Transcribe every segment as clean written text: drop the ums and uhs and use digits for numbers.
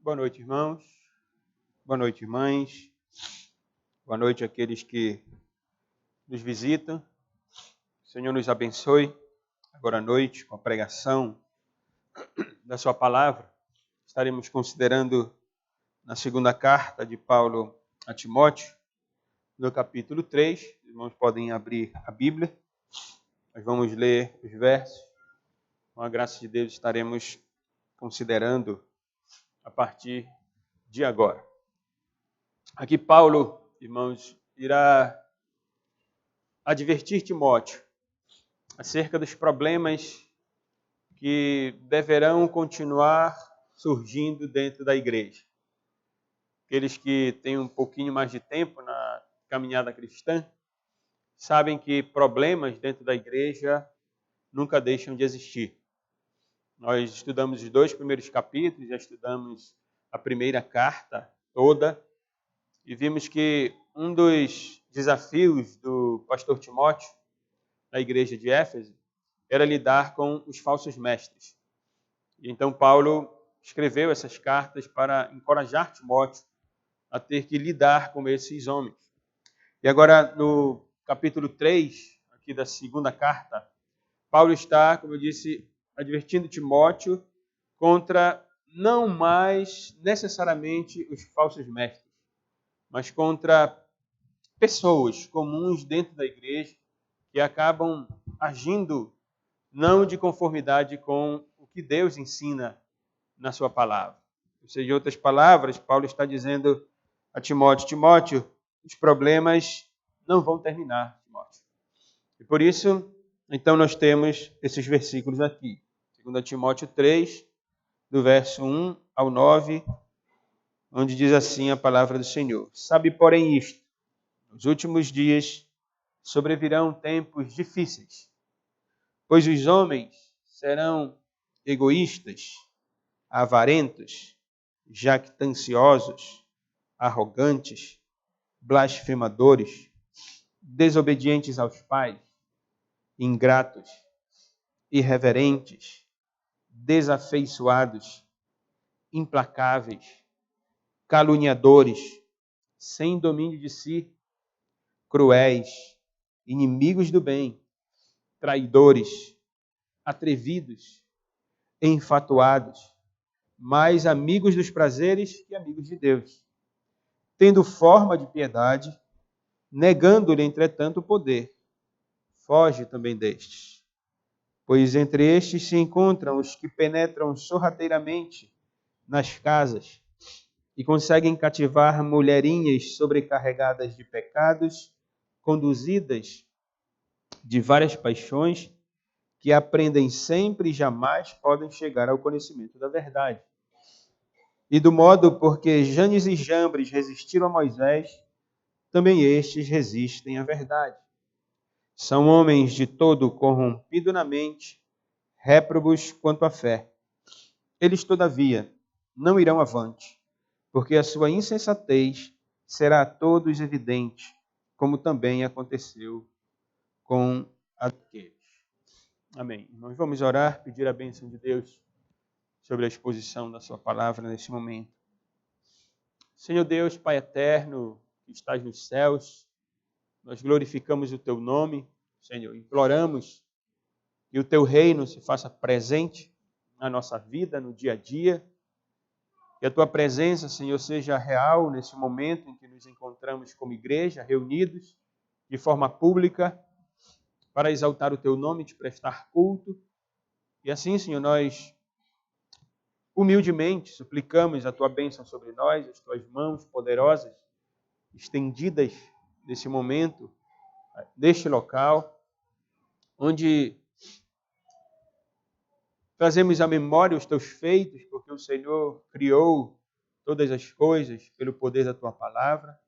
Boa noite, irmãos. Boa noite, irmãs. Boa noite àqueles que nos visitam. O Senhor nos abençoe agora à noite com a pregação da sua palavra. Estaremos considerando na segunda carta de Paulo a Timóteo, no capítulo 3. Os irmãos podem abrir a Bíblia. Nós vamos ler os versos. Com a graça de Deus estaremos considerando a partir de agora. Aqui Paulo, irmãos, irá advertir Timóteo acerca dos problemas que deverão continuar surgindo dentro da igreja. Aqueles que têm um pouquinho mais de tempo na caminhada cristã sabem que problemas dentro da igreja nunca deixam de existir. Nós estudamos os 2 primeiros capítulos, já estudamos a primeira carta toda e vimos que um dos desafios do pastor Timóteo na igreja de Éfeso era lidar com os falsos mestres. E então Paulo escreveu essas cartas para encorajar Timóteo a ter que lidar com esses homens. E agora no capítulo 3, aqui da segunda carta, Paulo está, como eu disse, advertindo Timóteo contra não mais necessariamente os falsos mestres, mas contra pessoas comuns dentro da igreja que acabam agindo não de conformidade com o que Deus ensina na sua palavra. Ou seja, em outras palavras, Paulo está dizendo a Timóteo, Timóteo, os problemas não vão terminar, Timóteo. E por isso, então, nós temos esses versículos aqui. 2 Timóteo 3, do verso 1 ao 9, onde diz assim a palavra do Senhor. Sabe, porém, isto, nos últimos dias sobrevirão tempos difíceis, pois os homens serão egoístas, avarentos, jactanciosos, arrogantes, blasfemadores, desobedientes aos pais, ingratos, irreverentes, desafeiçoados, implacáveis, caluniadores, sem domínio de si, cruéis, inimigos do bem, traidores, atrevidos, enfatuados, mais amigos dos prazeres que amigos de Deus, tendo forma de piedade, negando-lhe, entretanto, o poder. Foge também destes. Pois entre estes se encontram os que penetram sorrateiramente nas casas e conseguem cativar mulherinhas sobrecarregadas de pecados, conduzidas de várias paixões, que aprendem sempre e jamais podem chegar ao conhecimento da verdade. E do modo porque Janes e Jambres resistiram a Moisés, também estes resistem à verdade. São homens de todo corrompido na mente, réprobos quanto à fé. Eles, todavia, não irão avante, porque a sua insensatez será a todos evidente, como também aconteceu com aqueles. Amém. Nós vamos orar, pedir a bênção de Deus sobre a exposição da sua palavra nesse momento. Senhor Deus, Pai eterno, que estás nos céus, nós glorificamos o teu nome, Senhor, imploramos que o teu reino se faça presente na nossa vida, no dia a dia, que a tua presença, Senhor, seja real nesse momento em que nos encontramos como igreja, reunidos de forma pública, para exaltar o teu nome, te prestar culto. E assim, Senhor, nós humildemente suplicamos a tua bênção sobre nós, as tuas mãos poderosas, estendidas nesse momento, neste local, onde trazemos à memória os teus feitos, porque o Senhor criou todas as coisas pelo poder da tua palavra.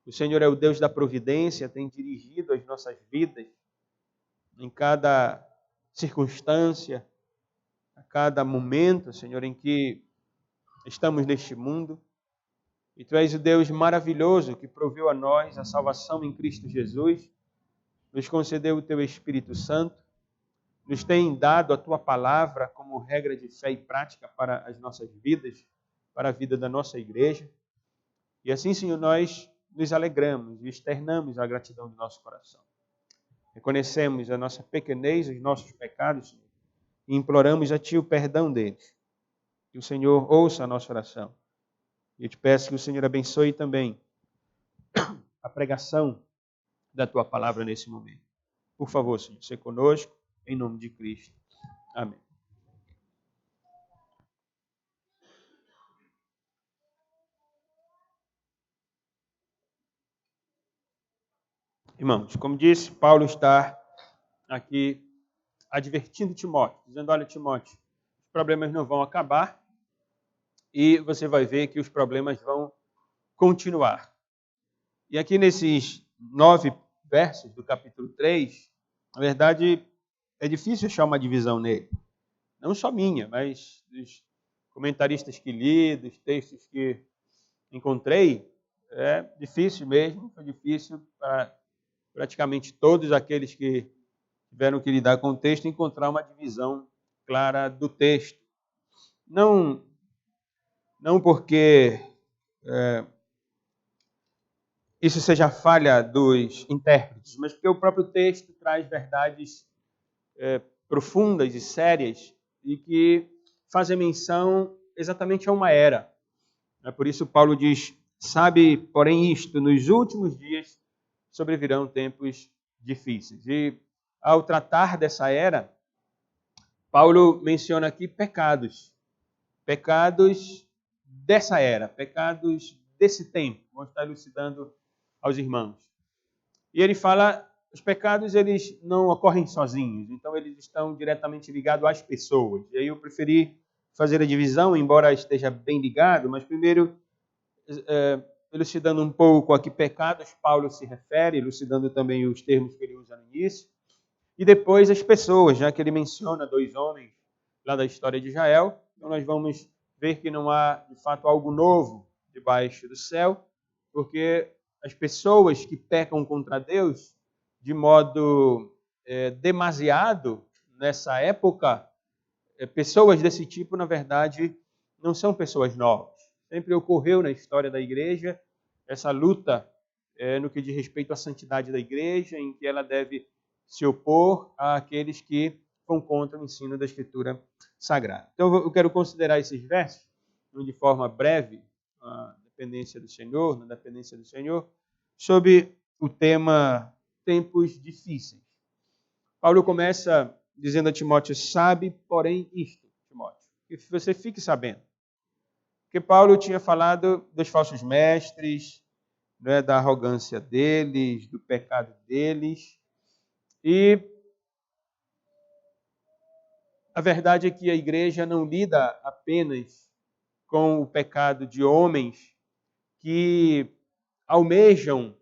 O Senhor é o Deus da providência, tem dirigido as nossas vidas em cada circunstância, a cada momento, Senhor, em que estamos neste mundo. E tu és o Deus maravilhoso que proveu a nós a salvação em Cristo Jesus, nos concedeu o teu Espírito Santo, nos tem dado a tua palavra como regra de fé e prática para as nossas vidas, para a vida da nossa igreja. E assim, Senhor, nós nos alegramos e externamos a gratidão do nosso coração. Reconhecemos a nossa pequenez, os nossos pecados, Senhor, e imploramos a Ti o perdão deles. Que o Senhor ouça a nossa oração. E eu te peço que o Senhor abençoe também a pregação da Tua palavra nesse momento. Por favor, Senhor, seja conosco, em nome de Cristo. Amém. Irmãos, como disse, Paulo está aqui advertindo Timóteo, dizendo, olha, Timóteo, os problemas não vão acabar e você vai ver que os problemas vão continuar. E aqui nesses 9 versos do capítulo 3, na verdade, é difícil achar uma divisão nele. Não só minha, mas dos comentaristas que li, dos textos que encontrei, é difícil mesmo, foi difícil para praticamente todos aqueles que tiveram que lidar com o texto encontrar uma divisão clara do texto. Não porque isso seja falha dos intérpretes, mas porque o próprio texto traz verdades profundas e sérias e que fazem menção exatamente a uma era. Por isso Paulo diz, sabe, porém isto, nos últimos dias sobrevirão tempos difíceis. E ao tratar dessa era, Paulo menciona aqui pecados. Pecados dessa era, pecados desse tempo. Vamos estar elucidando aos irmãos. E ele fala, os pecados eles não ocorrem sozinhos, então eles estão diretamente ligados às pessoas. E aí eu preferi fazer a divisão, embora esteja bem ligado, mas primeiro, elucidando um pouco a que pecados Paulo se refere, elucidando também os termos que ele usa no início, e depois as pessoas, já que ele menciona 2 homens lá da história de Israel, então nós vamos ver que não há, de fato, algo novo debaixo do céu, porque as pessoas que pecam contra Deus de modo demasiado nessa época, pessoas desse tipo, na verdade, não são pessoas novas. Sempre ocorreu na história da igreja essa luta no que diz respeito à santidade da igreja, em que ela deve se opor àqueles que vão contra o ensino da Escritura Sagrada. Então, eu quero considerar esses versos de forma breve, na dependência do Senhor, sobre o tema tempos difíceis. Paulo começa dizendo a Timóteo, sabe, porém, isto, Timóteo, que você fique sabendo. Porque Paulo tinha falado dos falsos mestres, né, da arrogância deles, do pecado deles, e a verdade é que a igreja não lida apenas com o pecado de homens que almejam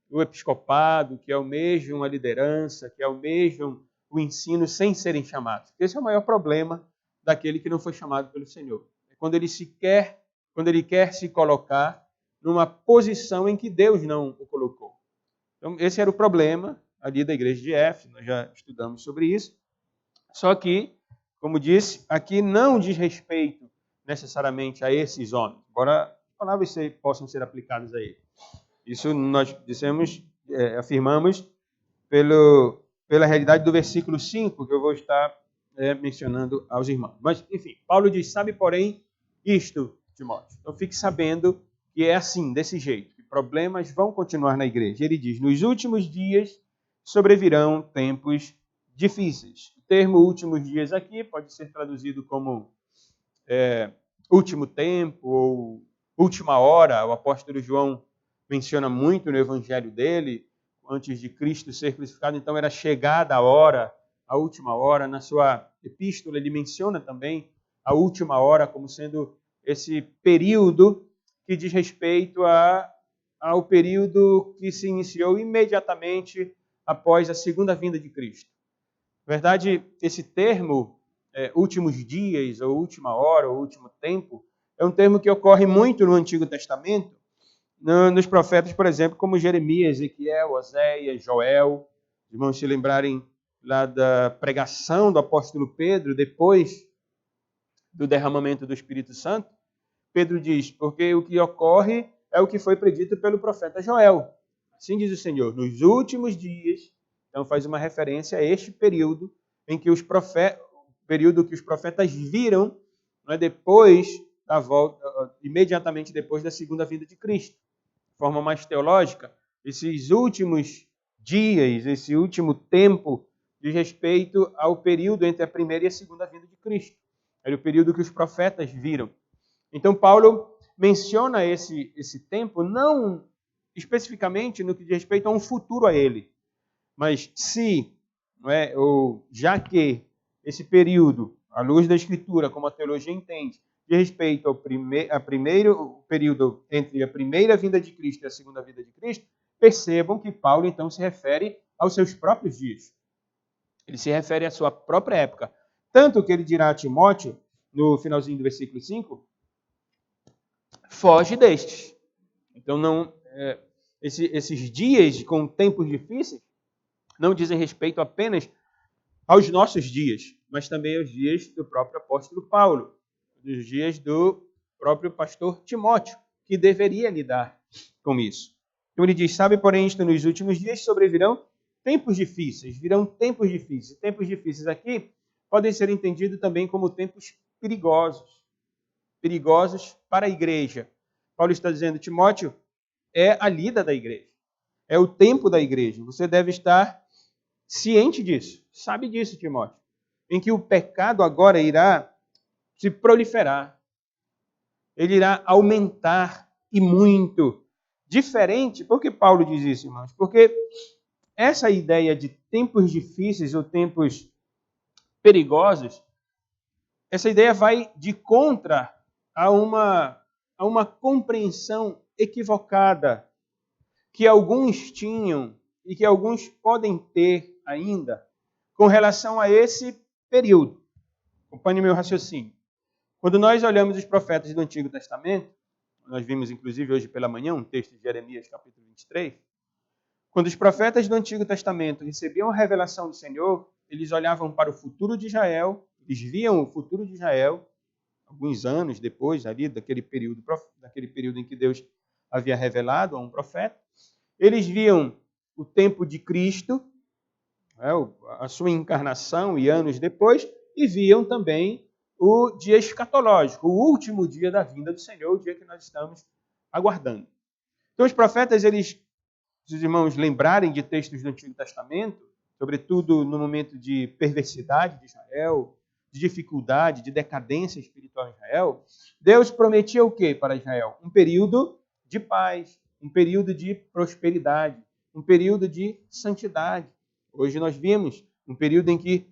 o episcopado, que almejam a liderança, que almejam o ensino sem serem chamados. Esse é o maior problema daquele que não foi chamado pelo Senhor. É quando ele quer se colocar numa posição em que Deus não o colocou. Então, esse era o problema ali da igreja de Éfeso, nós já estudamos sobre isso. Só que, como disse, aqui não diz respeito necessariamente a esses homens, embora as palavras possam ser aplicadas a eles. Isso nós afirmamos pela realidade do versículo 5, que eu vou estar mencionando aos irmãos. Mas, enfim, Paulo diz, sabe, porém, isto, Timóteo. Então, fique sabendo que é assim, desse jeito, que problemas vão continuar na igreja. Ele diz, nos últimos dias sobrevirão tempos difíceis. O termo últimos dias aqui pode ser traduzido como último tempo ou última hora. O apóstolo João menciona muito no evangelho dele, antes de Cristo ser crucificado, então era chegada a hora, a última hora. Na sua epístola ele menciona também a última hora como sendo esse período que diz respeito ao período que se iniciou imediatamente após a segunda vinda de Cristo. Na verdade, esse termo, últimos dias, ou última hora, ou último tempo, é um termo que ocorre muito no Antigo Testamento, nos profetas, por exemplo, como Jeremias, Ezequiel, Oséias, Joel. Os irmãos se lembrarem lá da pregação do apóstolo Pedro, depois do derramamento do Espírito Santo, Pedro diz, porque o que ocorre é o que foi predito pelo profeta Joel. Assim diz o Senhor, nos últimos dias, então faz uma referência a este período em que período que os profetas viram, né, depois da volta, imediatamente depois da segunda vinda de Cristo. De forma mais teológica, esses últimos dias, esse último tempo, diz respeito ao período entre a primeira e a segunda vinda de Cristo. Era o período que os profetas viram. Então, Paulo menciona esse tempo não especificamente no que diz respeito a um futuro a ele, mas se, não é, ou já que esse período, à luz da Escritura, como a teologia entende, diz respeito ao primeiro período entre a primeira vinda de Cristo e a segunda vinda de Cristo, percebam que Paulo então se refere aos seus próprios dias. Ele se refere à sua própria época. Tanto que ele dirá a Timóteo, no finalzinho do versículo 5, foge destes. Então, esses dias com tempos difíceis não dizem respeito apenas aos nossos dias, mas também aos dias do próprio apóstolo Paulo, dos dias do próprio pastor Timóteo, que deveria lidar com isso. Então ele diz, sabe, porém, isto nos últimos dias sobrevirão tempos difíceis, virão tempos difíceis. Tempos difíceis aqui podem ser entendidos também como tempos perigosos para a igreja. Paulo está dizendo, Timóteo, é a lida da igreja, é o tempo da igreja. Você deve estar ciente disso, sabe disso, Timóteo, em que o pecado agora irá se proliferar, ele irá aumentar e muito. Diferente, por que Paulo diz isso, irmãos? Porque essa ideia de tempos difíceis ou tempos perigosos, essa ideia vai de contra a uma compreensão equivocada que alguns tinham e que alguns podem ter ainda com relação a esse período. Acompanhe meu raciocínio. Quando nós olhamos os profetas do Antigo Testamento, nós vimos inclusive hoje pela manhã um texto de Jeremias, capítulo 23, quando os profetas do Antigo Testamento recebiam a revelação do Senhor, eles olhavam para o futuro de Israel, eles viam o futuro de Israel, alguns anos depois ali daquele período em que Deus havia revelado a um profeta, eles viam o tempo de Cristo, a sua encarnação e anos depois, e viam também o dia escatológico, o último dia da vinda do Senhor, o dia que nós estamos aguardando. Então os profetas, se os irmãos lembrarem de textos do Antigo Testamento, sobretudo no momento de perversidade de Israel, de dificuldade, de decadência espiritual em Israel, Deus prometia o quê para Israel? Um período de paz, um período de prosperidade, um período de santidade. Hoje nós vimos um período em que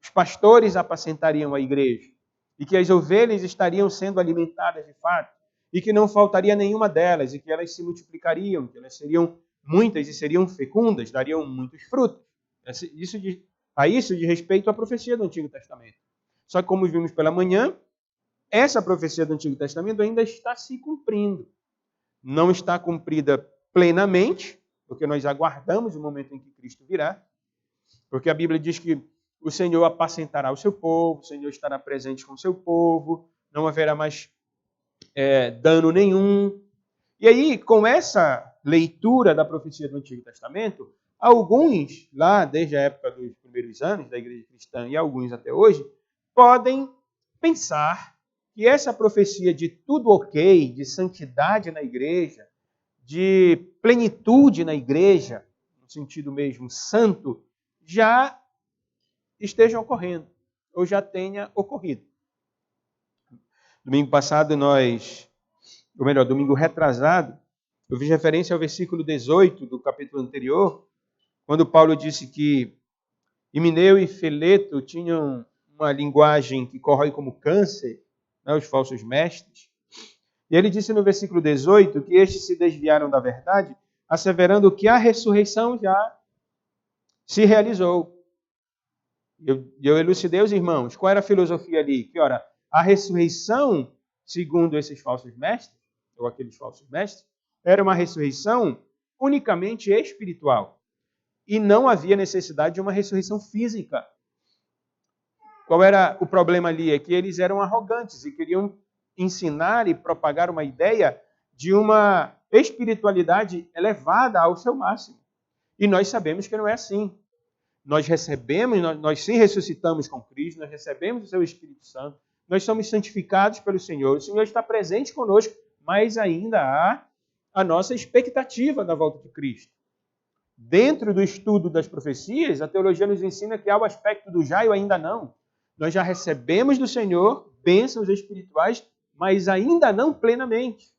os pastores apacentariam a igreja e que as ovelhas estariam sendo alimentadas de fato e que não faltaria nenhuma delas e que elas se multiplicariam, que elas seriam muitas e seriam fecundas, dariam muitos frutos. Isso diz respeito à profecia do Antigo Testamento. Só que, como vimos pela manhã, essa profecia do Antigo Testamento ainda está se cumprindo. Não está cumprida plenamente, porque nós aguardamos o momento em que Cristo virá, porque a Bíblia diz que o Senhor apacentará o seu povo, o Senhor estará presente com o seu povo, não haverá mais dano nenhum. E aí, com essa leitura da profecia do Antigo Testamento, alguns, lá desde a época dos primeiros anos da igreja cristã e alguns até hoje, podem pensar que essa profecia de tudo ok, de santidade na igreja, de plenitude na igreja, no sentido mesmo santo, já esteja ocorrendo, ou já tenha ocorrido. Domingo passado domingo retrasado, eu fiz referência ao versículo 18 do capítulo anterior, quando Paulo disse que Himeneu e Fileto tinham uma linguagem que corrói como câncer, né, os falsos mestres. E ele disse no versículo 18 que estes se desviaram da verdade, asseverando que a ressurreição já se realizou. Eu elucidei os irmãos. Qual era a filosofia ali? Que, ora, a ressurreição, segundo esses falsos mestres, ou aqueles falsos mestres, era uma ressurreição unicamente espiritual. E não havia necessidade de uma ressurreição física. Qual era o problema ali? É que eles eram arrogantes e queriam ensinar e propagar uma ideia de uma espiritualidade elevada ao seu máximo. E nós sabemos que não é assim. Nós recebemos, nós sim ressuscitamos com Cristo, nós recebemos o seu Espírito Santo, nós somos santificados pelo Senhor, o Senhor está presente conosco, mas ainda há a nossa expectativa da volta de Cristo. Dentro do estudo das profecias, a teologia nos ensina que há o aspecto do já e o ainda não. Nós já recebemos do Senhor bênçãos espirituais, mas ainda não plenamente.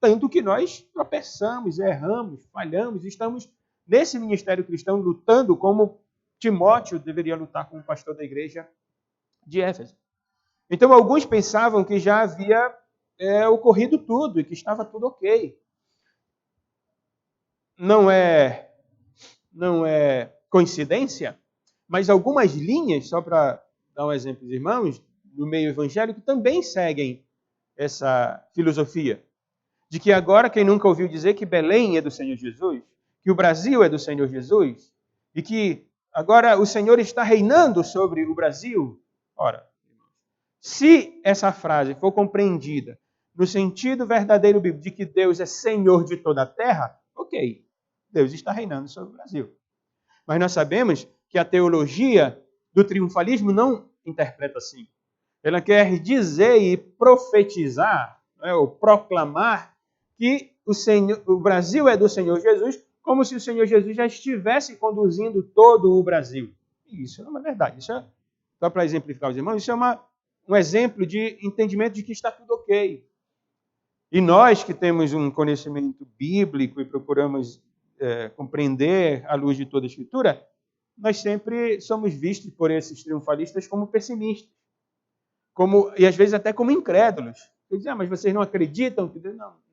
Tanto que nós tropeçamos, erramos, falhamos, estamos nesse ministério cristão lutando como Timóteo deveria lutar como pastor da igreja de Éfeso. Então, alguns pensavam que já havia ocorrido tudo e que estava tudo ok. Não é coincidência, mas algumas linhas, só para dar um exemplo dos irmãos, do meio evangélico, também seguem essa filosofia. De que agora, quem nunca ouviu dizer que Belém é do Senhor Jesus, que o Brasil é do Senhor Jesus, e que agora o Senhor está reinando sobre o Brasil. Ora, se essa frase for compreendida no sentido verdadeiro bíblico de que Deus é Senhor de toda a terra, ok, Deus está reinando sobre o Brasil. Mas nós sabemos que a teologia do triunfalismo não interpreta assim. Ela quer dizer e profetizar, ou proclamar, que o Brasil é do Senhor Jesus, como se o Senhor Jesus já estivesse conduzindo todo o Brasil. E isso não é verdade. Isso é, só para exemplificar os irmãos, isso é um exemplo de entendimento de que está tudo ok. E nós que temos um conhecimento bíblico e procuramos compreender à luz de toda a Escritura, nós sempre somos vistos por esses triunfalistas como pessimistas. E às vezes até como incrédulos. Eles dizem, mas vocês não acreditam? Não.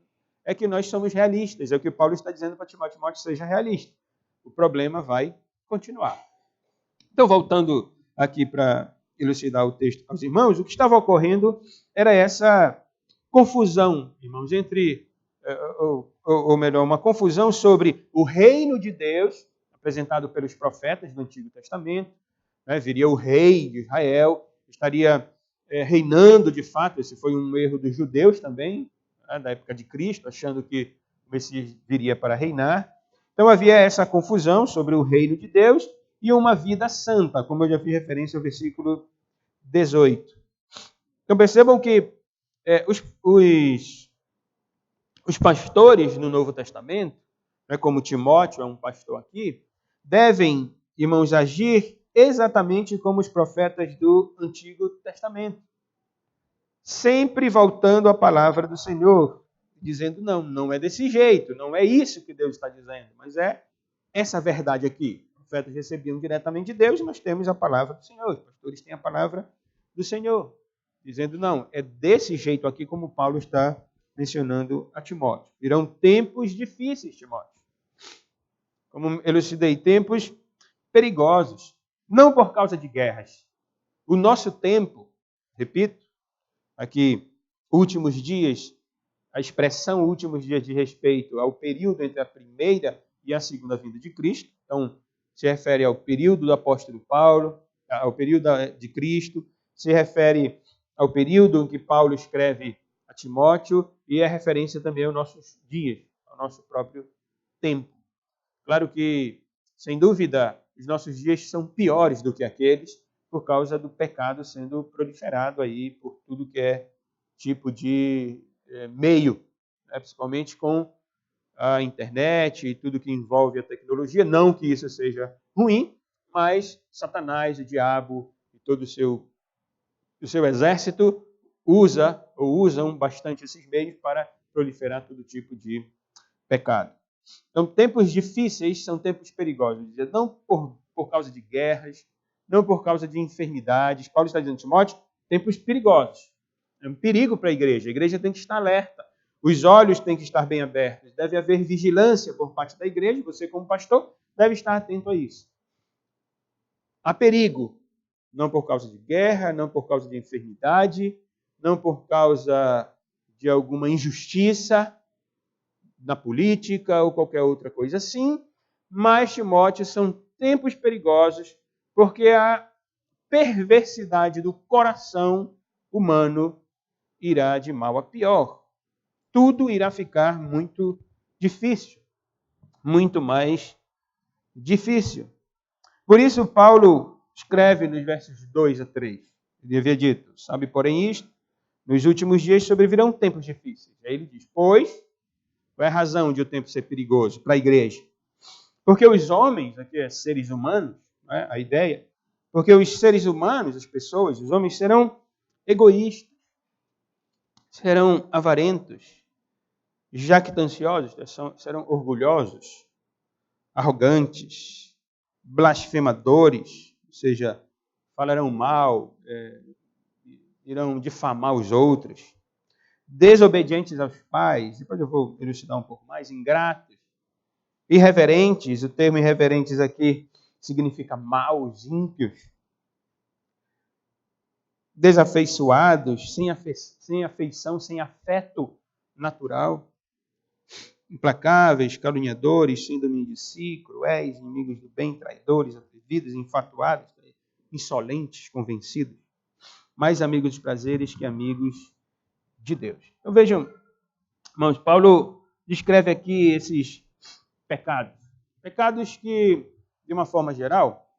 É que nós somos realistas. É o que Paulo está dizendo para Timóteo. Timóteo, seja realista. O problema vai continuar. Então, voltando aqui para elucidar o texto aos irmãos, o que estava ocorrendo era essa confusão, irmãos, entre, ou melhor, uma confusão sobre o reino de Deus, apresentado pelos profetas do Antigo Testamento, né? Viria o rei de Israel, estaria reinando de fato. Esse foi um erro dos judeus também, né, da época de Cristo, achando que o Messias viria para reinar. Então havia essa confusão sobre o reino de Deus e uma vida santa, como eu já fiz referência ao versículo 18. Então percebam que os pastores no Novo Testamento, né, como Timóteo é um pastor aqui, devem, irmãos, agir exatamente como os profetas do Antigo Testamento. Sempre voltando à palavra do Senhor, dizendo, não é desse jeito, não é isso que Deus está dizendo, mas é essa verdade aqui. Os profetas recebiam diretamente de Deus e nós temos a palavra do Senhor. Os pastores têm a palavra do Senhor, dizendo, não, é desse jeito aqui como Paulo está mencionando a Timóteo. Virão tempos difíceis, Timóteo. Como elucidei, tempos perigosos. Não por causa de guerras. O nosso tempo, repito, aqui, últimos dias, a expressão últimos dias de respeito ao período entre a primeira e a segunda vinda de Cristo. Então, se refere ao período do apóstolo Paulo, ao período de Cristo, se refere ao período em que Paulo escreve a Timóteo e é referência também aos nossos dias, ao nosso próprio tempo. Claro que, sem dúvida, os nossos dias são piores do que aqueles por causa do pecado sendo proliferado aí por tudo que é tipo de meio, né? Principalmente com a internet e tudo que envolve a tecnologia. Não que isso seja ruim, mas Satanás, o diabo e todo o seu exército usam bastante esses meios para proliferar todo tipo de pecado. Então, tempos difíceis são tempos perigosos. Não por causa de guerras, não por causa de enfermidades. Paulo está dizendo, Timóteo, tempos perigosos. É um perigo para a igreja. A igreja tem que estar alerta. Os olhos têm que estar bem abertos. Deve haver vigilância por parte da igreja. Você, como pastor, deve estar atento a isso. Há perigo. Não por causa de guerra, não por causa de enfermidade, não por causa de alguma injustiça na política ou qualquer outra coisa assim. Mas, Timóteo, são tempos perigosos porque a perversidade do coração humano irá de mal a pior. Tudo irá ficar muito difícil, muito mais difícil. Por isso, Paulo escreve nos versos 2 a 3. Ele havia dito, sabe, porém isto, nos últimos dias sobrevirão tempos difíceis. Aí ele diz, pois, qual é a razão de o tempo ser perigoso para a igreja? Porque os homens, aqui é seres humanos, né, a ideia, porque os seres humanos, as pessoas, os homens serão egoístas, serão avarentos, jactanciosos, serão orgulhosos, arrogantes, blasfemadores, ou seja, falarão mal, irão difamar os outros, desobedientes aos pais, depois eu vou elucidar um pouco mais, ingratos, irreverentes, o termo irreverentes aqui significa maus, ímpios, desafeiçoados, sem afeição, sem afeto natural, implacáveis, caluniadores, sem domínio de si, cruéis, inimigos do bem, traidores, atrevidos, infatuados, insolentes, convencidos, mais amigos dos prazeres que amigos de Deus. Então vejam, irmãos, Paulo descreve aqui esses pecados. Pecados que, de uma forma geral,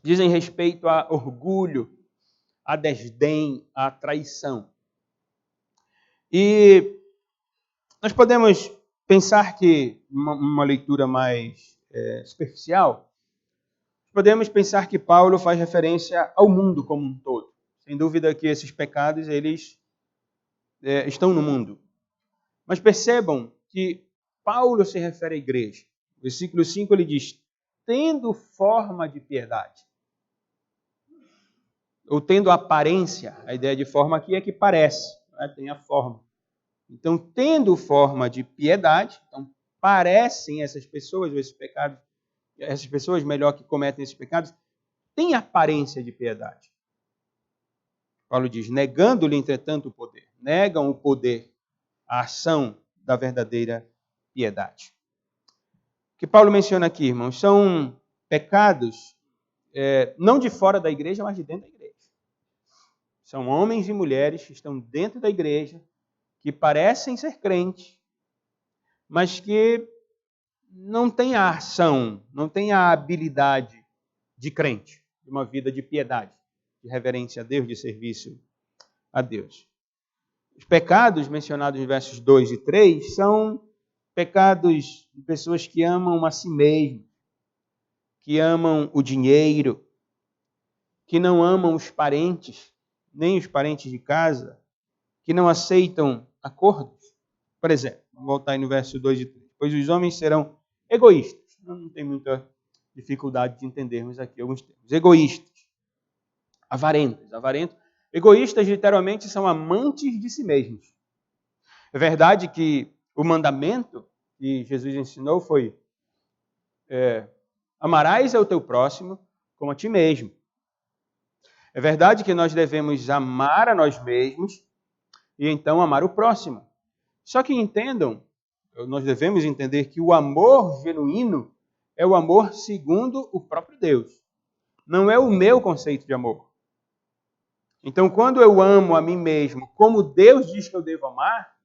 dizem respeito a orgulho, a desdém, a traição. E nós podemos pensar que, uma leitura mais superficial, podemos pensar que Paulo faz referência ao mundo como um todo. Sem dúvida que esses pecados, eles estão no mundo. Mas percebam que Paulo se refere à igreja. No versículo 5 ele diz, tendo forma de piedade. Ou tendo aparência, a ideia de forma aqui é que parece, né? Tem a forma. Então, tendo forma de piedade, então parecem essas pessoas, ou esses pecados, essas pessoas, melhor, que cometem esses pecados, têm aparência de piedade. Paulo diz, negando-lhe, entretanto, o poder. Negam o poder, a ação da verdadeira piedade. O que Paulo menciona aqui, irmãos, são pecados não de fora da igreja, mas de dentro da igreja. São homens e mulheres que estão dentro da igreja, que parecem ser crentes, mas que não têm a ação, não têm a habilidade de crente, de uma vida de piedade, de reverência a Deus, de serviço a Deus. Os pecados mencionados nos versos 2 e 3 são pecados de pessoas que amam a si mesmo, que amam o dinheiro, que não amam os parentes, nem os parentes de casa, que não aceitam acordos. Por exemplo, vamos voltar aí no verso 2 e 3. Pois os homens serão egoístas. Não tem muita dificuldade de entendermos aqui alguns termos. Egoístas, avarentos. Egoístas, literalmente, são amantes de si mesmos. É verdade que o mandamento que Jesus ensinou foi amarás ao teu próximo como a ti mesmo. É verdade que nós devemos amar a nós mesmos e então amar o próximo. Só que entendam, nós devemos entender que o amor genuíno é o amor segundo o próprio Deus. Não é o meu conceito de amor. Então, quando eu amo a mim mesmo como Deus diz que eu devo amar,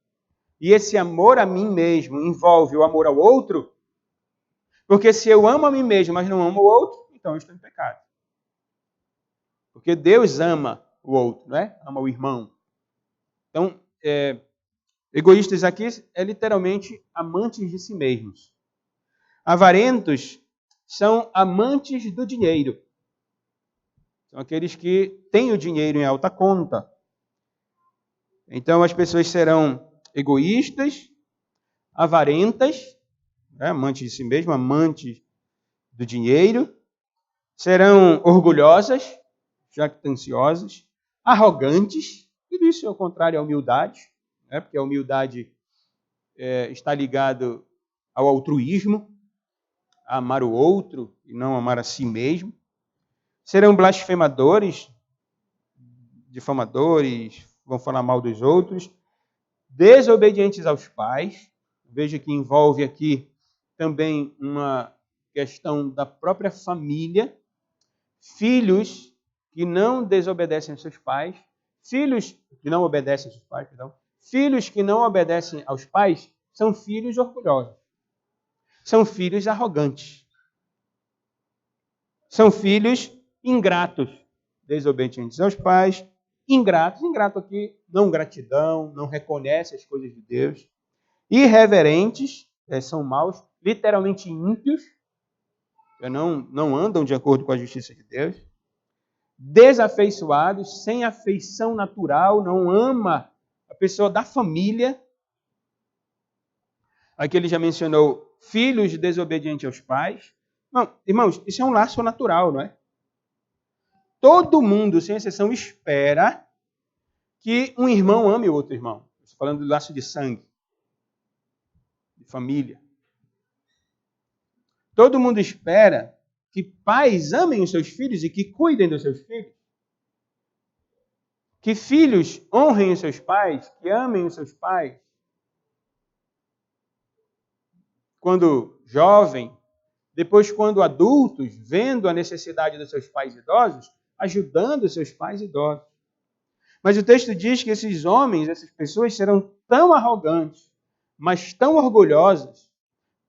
e esse amor a mim mesmo envolve o amor ao outro, porque se eu amo a mim mesmo, mas não amo o outro, então eu estou em pecado. Porque Deus ama o outro, né? Ama o irmão. Então, egoístas aqui é literalmente amantes de si mesmos. Avarentos são amantes do dinheiro. São aqueles que têm o dinheiro em alta conta. Então, as pessoas serão egoístas, avarentas, né? Amantes de si mesmas, amantes do dinheiro. Serão orgulhosas, jactanciosas, arrogantes. Tudo isso é o contrário à humildade, né? Porque a humildade está ligado ao altruísmo, a amar o outro e não amar a si mesmo. Serão blasfemadores, difamadores, vão falar mal dos outros, desobedientes aos pais. Veja que envolve aqui também uma questão da própria família. Filhos que não desobedecem aos seus pais, filhos que não obedecem aos seus pais, perdão, filhos que não obedecem aos pais são filhos orgulhosos. São filhos arrogantes. São filhos ingratos, desobedientes aos pais, ingratos. Ingrato aqui, não gratidão, não reconhece as coisas de Deus. Irreverentes, são maus, literalmente ímpios, não andam de acordo com a justiça de Deus. Desafeiçoados, sem afeição natural, não ama a pessoa da família. Aqui ele já mencionou filhos desobedientes aos pais. Não, irmãos, isso é um laço natural, não é? Todo mundo, sem exceção, espera que um irmão ame o outro irmão. Estou falando do laço de sangue, de família. Todo mundo espera que pais amem os seus filhos e que cuidem dos seus filhos. Que filhos honrem os seus pais, que amem os seus pais. Quando jovem, depois quando adultos, vendo a necessidade dos seus pais idosos, ajudando os seus pais idosos. Mas o texto diz que esses homens, essas pessoas serão tão arrogantes, mas tão orgulhosas,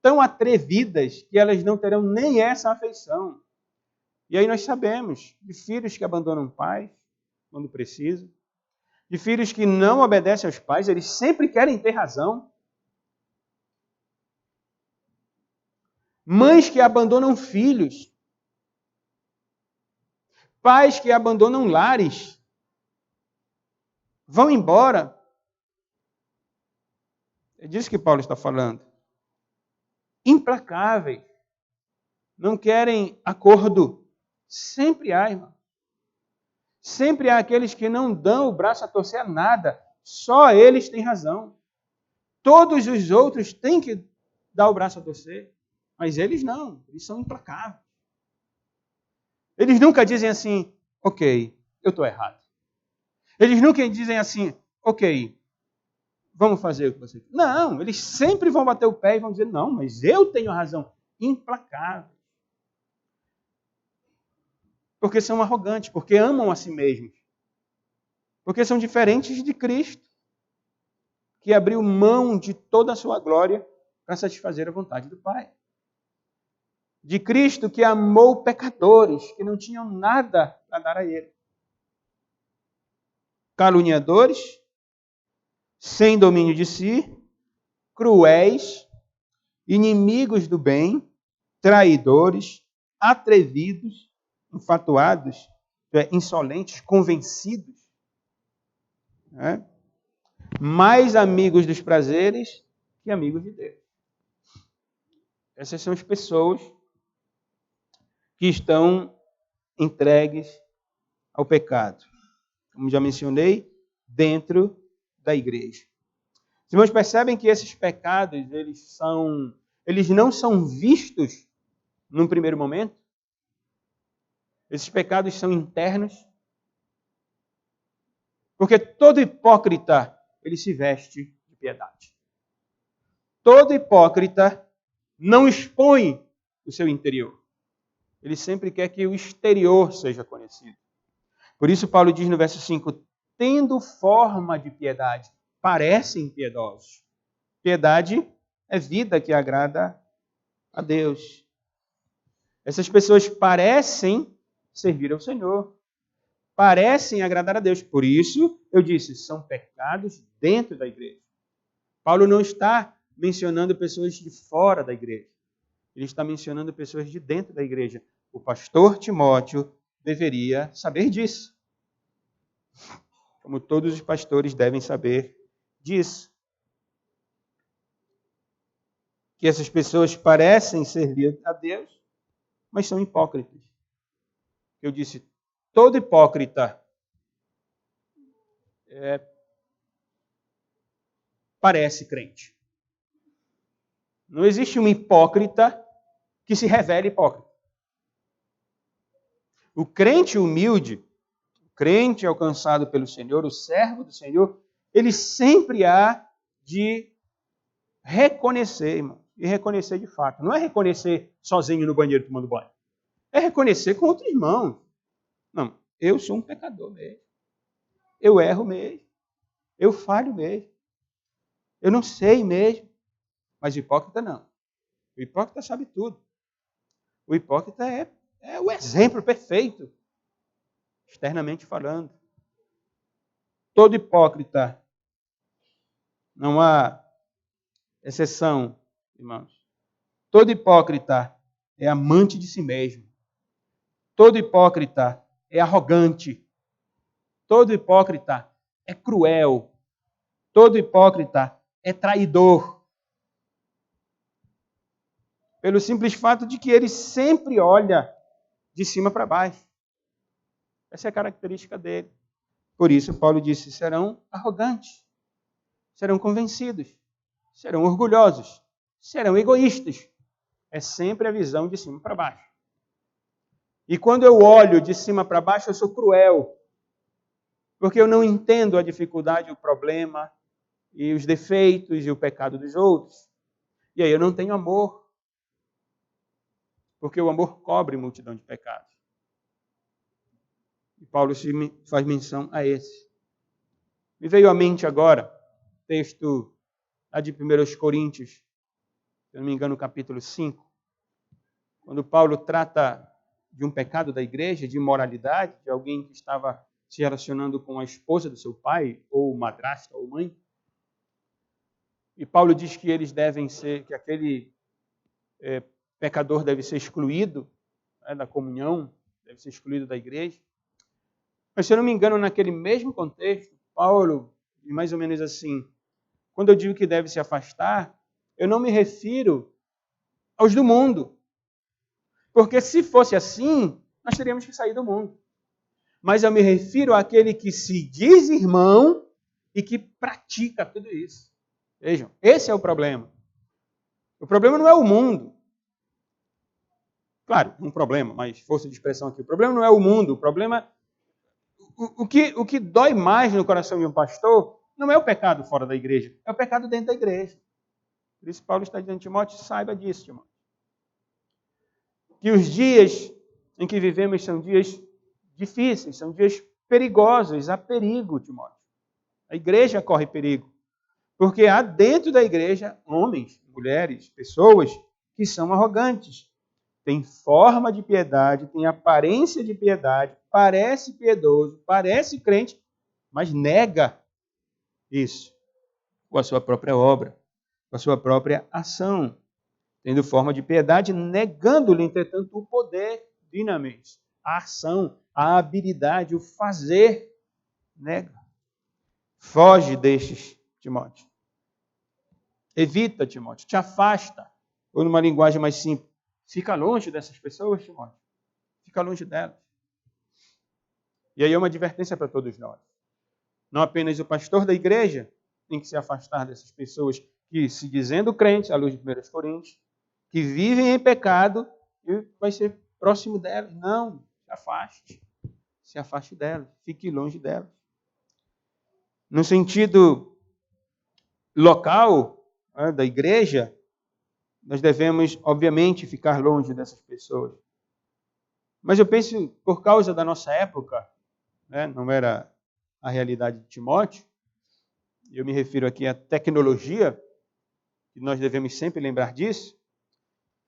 tão atrevidas, que elas não terão nem essa afeição. E aí nós sabemos de filhos que abandonam pais quando precisam, de filhos que não obedecem aos pais, eles sempre querem ter razão. Mães que abandonam filhos. Pais que abandonam lares. Vão embora. É disso que Paulo está falando. Implacáveis. Não querem acordo. Sempre há, irmão. Sempre há aqueles que não dão o braço a torcer a nada. Só eles têm razão. Todos os outros têm que dar o braço a torcer. Mas eles não. Eles são implacáveis. Eles nunca dizem assim, ok, eu estou errado. Eles nunca dizem assim, ok, vamos fazer o que você quer. Não, eles sempre vão bater o pé e vão dizer, não, mas eu tenho a razão. Implacável. Porque são arrogantes, porque amam a si mesmos. Porque são diferentes de Cristo, que abriu mão de toda a sua glória para satisfazer a vontade do Pai. De Cristo que amou pecadores, que não tinham nada a dar a Ele. Caluniadores, sem domínio de si, cruéis, inimigos do bem, traidores, atrevidos, infatuados, insolentes, convencidos, mais amigos dos prazeres que amigos de Deus. Essas são as pessoas que estão entregues ao pecado. Como já mencionei, dentro da igreja. Os irmãos percebem que esses pecados, eles não são vistos num primeiro momento? Esses pecados são internos. Porque todo hipócrita, ele se veste de piedade. Todo hipócrita não expõe o seu interior. Ele sempre quer que o exterior seja conhecido. Por isso Paulo diz no verso 5, tendo forma de piedade, parecem piedosos. Piedade é vida que agrada a Deus. Essas pessoas parecem servir ao Senhor. Parecem agradar a Deus. Por isso, eu disse, são pecados dentro da igreja. Paulo não está mencionando pessoas de fora da igreja. Ele está mencionando pessoas de dentro da igreja. O pastor Timóteo deveria saber disso. Como todos os pastores devem saber disso. Que essas pessoas parecem servir a Deus, mas são hipócritas. Eu disse, todo hipócrita parece crente. Não existe um hipócrita que se revele hipócrita. O crente humilde, o crente alcançado pelo Senhor, o servo do Senhor, ele sempre há de reconhecer, irmão, e reconhecer de fato. Não é reconhecer sozinho no banheiro tomando banho. É reconhecer com outro irmão. Não, eu sou um pecador mesmo. Eu erro mesmo. Eu falho mesmo. Eu não sei mesmo. Mas o hipócrita não. O hipócrita sabe tudo. O hipócrita é o exemplo perfeito, externamente falando. Todo hipócrita, não há exceção, irmãos. Todo hipócrita é amante de si mesmo. Todo hipócrita é arrogante. Todo hipócrita é cruel. Todo hipócrita é traidor. Pelo simples fato de que ele sempre olha de cima para baixo. Essa é a característica dele. Por isso, Paulo disse, serão arrogantes, serão convencidos, serão orgulhosos, serão egoístas. É sempre a visão de cima para baixo. E quando eu olho de cima para baixo, eu sou cruel. Porque eu não entendo a dificuldade, o problema, e os defeitos e o pecado dos outros. E aí eu não tenho amor. Porque o amor cobre multidão de pecados. E Paulo faz menção a esse. Me veio à mente agora, texto lá de 1 Coríntios, se eu não me engano, capítulo 5, quando Paulo trata de um pecado da igreja, de imoralidade, de alguém que estava se relacionando com a esposa do seu pai, ou madrasta, ou mãe. E Paulo diz que eles devem ser, que aquele pecador deve ser excluído da comunhão, deve ser excluído da igreja. Mas, se eu não me engano, naquele mesmo contexto, Paulo, mais ou menos assim, quando eu digo que deve se afastar, eu não me refiro aos do mundo. Porque se fosse assim, nós teríamos que sair do mundo. Mas eu me refiro àquele que se diz irmão e que pratica tudo isso. Vejam, esse é o problema. O problema não é o mundo. Claro, um problema, mas força de expressão aqui. O problema não é o mundo, o problema... O que dói mais no coração de um pastor não é o pecado fora da igreja, é o pecado dentro da igreja. Por isso Paulo está dizendo, Timóteo, saiba disso, Timóteo. Que os dias em que vivemos são dias difíceis, são dias perigosos, há perigo, Timóteo. A igreja corre perigo. Porque há dentro da igreja homens, mulheres, pessoas que são arrogantes. Tem forma de piedade, tem aparência de piedade, parece piedoso, parece crente, mas nega isso com a sua própria obra, com a sua própria ação. Tendo forma de piedade, negando-lhe, entretanto, o poder, dinamismo, a ação, a habilidade, o fazer, nega. Foge destes, Timóteo. Evita, Timóteo, te afasta. Ou numa linguagem mais simples, fica longe dessas pessoas, Timóteo. Fica longe delas. E aí é uma advertência para todos nós. Não apenas o pastor da igreja tem que se afastar dessas pessoas que, se dizendo crentes, à luz de 1 Coríntios, que vivem em pecado e vai ser próximo delas. Não, se afaste. Se afaste delas. Fique longe delas. No sentido local da igreja, nós devemos, obviamente, ficar longe dessas pessoas. Mas eu penso, por causa da nossa época, não era a realidade de Timóteo, eu me refiro aqui à tecnologia, e nós devemos sempre lembrar disso.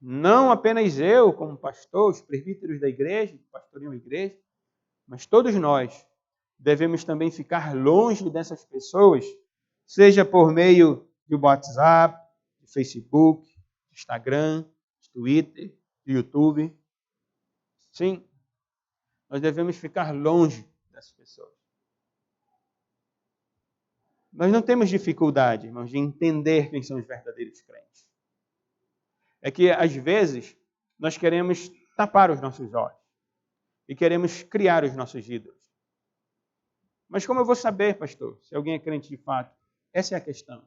Não apenas eu, como pastor, os presbíteros da igreja, que pastoreiam a igreja, mas todos nós devemos também ficar longe dessas pessoas, seja por meio do WhatsApp, do Facebook, do Instagram, do Twitter, do YouTube. Sim, nós devemos ficar longe dessas pessoas. Nós não temos dificuldade, irmãos, de entender quem são os verdadeiros crentes. É que, às vezes, nós queremos tapar os nossos olhos e queremos criar os nossos ídolos. Mas como eu vou saber, pastor, se alguém é crente de fato? Essa é a questão.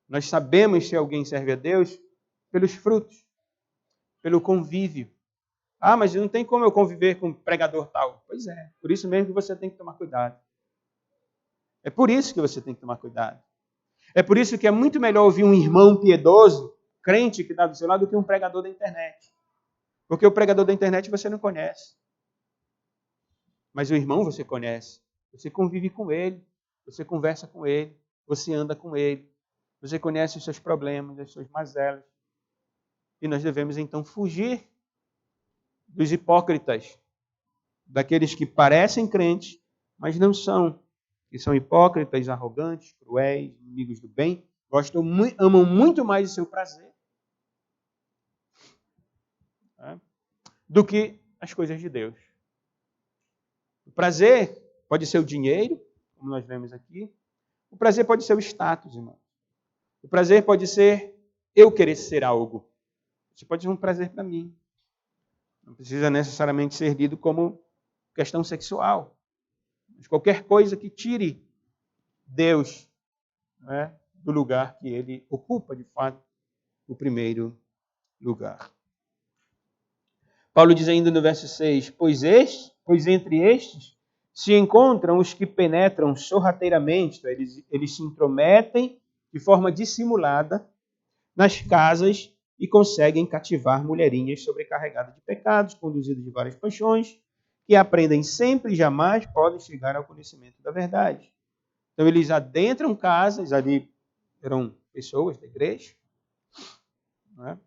Nós sabemos se alguém serve a Deus pelos frutos, pelo convívio. Ah, mas não tem como eu conviver com um pregador tal. Pois é, por isso mesmo que você tem que tomar cuidado. É por isso que você tem que tomar cuidado. É por isso que é muito melhor ouvir um irmão piedoso, crente que está do seu lado, do que um pregador da internet. Porque o pregador da internet você não conhece. Mas o irmão você conhece, você convive com ele, você conversa com ele, você anda com ele, você conhece os seus problemas, as suas mazelas. E nós devemos então fugir dos hipócritas, daqueles que parecem crentes, mas não são, que são hipócritas, arrogantes, cruéis, inimigos do bem, amam muito mais o seu prazer, né, do que as coisas de Deus. O prazer pode ser o dinheiro, como nós vemos aqui. O prazer pode ser o status, irmão. O prazer pode ser eu querer ser algo. Isso pode ser um prazer para mim. Não precisa necessariamente ser lido como questão sexual. Mas qualquer coisa que tire Deus, né, do lugar que ele ocupa, de fato, o primeiro lugar. Paulo diz ainda no verso 6, pois entre estes se encontram os que penetram sorrateiramente, então eles se intrometem de forma dissimulada nas casas e conseguem cativar mulherinhas sobrecarregadas de pecados, conduzidas de várias paixões, que aprendem sempre e jamais podem chegar ao conhecimento da verdade. Então eles adentram casas, ali eram pessoas da igreja, né?